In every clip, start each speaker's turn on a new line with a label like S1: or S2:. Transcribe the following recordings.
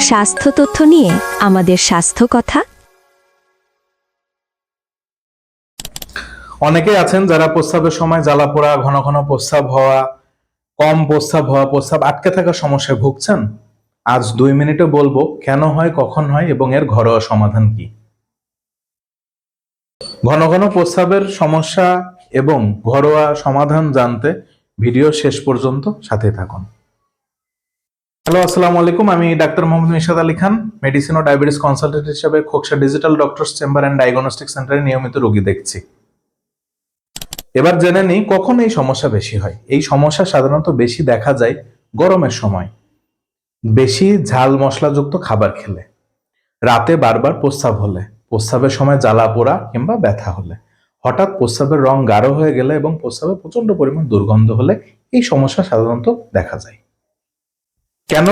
S1: স্বাস্থ্য তথ্য নিয়ে আমাদের স্বাস্থ্য কথা।
S2: অনেকেই আছেন যারা প্রস্রাবের সময় জ্বালাপোড়া, ঘন ঘন প্রস্রাব হওয়া, কম প্রস্রাব হওয়া, প্রস্রাব আটকে থাকার সমস্যায় ভুগছেন। আজ 2 মিনিটে বলবো কেন হয়, কখন হয় এবং এর ঘরোয়া সমাধান কি। ঘন ঘন প্রস্রাবের সমস্যা এবং ঘরোয়া সমাধান জানতে ভিডিও শেষ পর্যন্ত সাথে থাকুন। হ্যালো, আসসালামু আলাইকুম। আমি ডাক্তার মোহাম্মদ নিশাত আলী খান, মেডিসিন ও ডায়াবেটিস কনসালটেন্ট হিসেবে Khoksa digital doctors chamber and diagnostic সেন্টারে নিয়মিত রোগী দেখছি। এবার জেনে নিই কখন এই সমস্যা বেশি হয়। এই সমস্যা সাধারণত বেশি দেখা যায় গরমের সময়, বেশি ঝাল মশলাযুক্ত খাবার খেলে, রাতে বারবার প্রস্রাব হলে, প্রস্রাবের সময় জ্বালা পোড়া কিংবা ব্যথা হলে, হঠাৎ প্রস্রাবের রং গাঢ় হয়ে গেলে এবং প্রস্রাবে প্রচন্ড পরিমাণ দুর্গন্ধ হলে এই সমস্যা সাধারণত দেখা যায়। কেন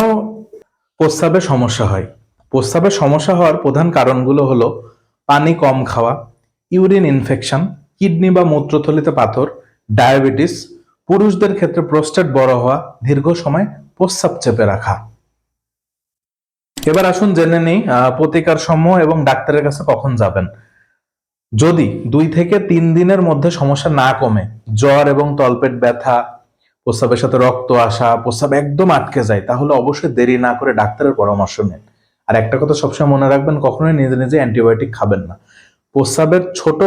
S2: প্রস্রাবের সমস্যা হয়? প্রস্রাবের সমস্যা হওয়ার প্রধান কারণগুলো হলো পানি কম খাওয়া, ইউরিন ইনফেকশন, কিডনি বা মূত্রথলিতে পাথর, ডায়াবেটিস, পুরুষদের ক্ষেত্রে প্রোস্টেট বড় হওয়া, দীর্ঘ সময় প্রস্রাব চেপে রাখা। এবার আসুন জেনে নিই প্রতিকার সমূহ এবং ডাক্তারের কাছে কখন যাবেন। যদি 2 থেকে 3 দিনের মধ্যে সমস্যা না কমে, জ্বর এবং তলপেট ব্যথা, প্রস্রাবের সাথে রক্ত আসা, প্রস্রাব একদম আটকে যায়, তাহলে অবশ্যই দেরি না করে ডাক্তারের পরামর্শ নিন। আর একটা কথা সবসময় মনে রাখবেন, কখনোই নিজে নিজে অ্যান্টিবায়োটিক খাবেন না। প্রস্রাবের ছোট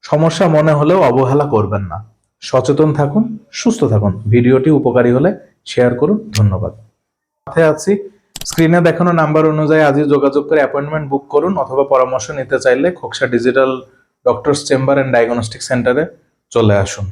S2: সমস্যা মনে হলেও অবহেলা করবেন না। সচেতন থাকুন, সুস্থ থাকুন। ভিডিওটি উপকারী হলে শেয়ার করুন। ধন্যবাদ। সাথে আছি, স্ক্রিনে দেখানো নাম্বার অনুযায়ী আজই যোগাযোগ করে অ্যাপয়েন্টমেন্ট বুক করুন, অথবা পরামর্শ নিতে চাইলে Khoksa digital doctors chamber and diagnostic সেন্টারে চলে আসুন।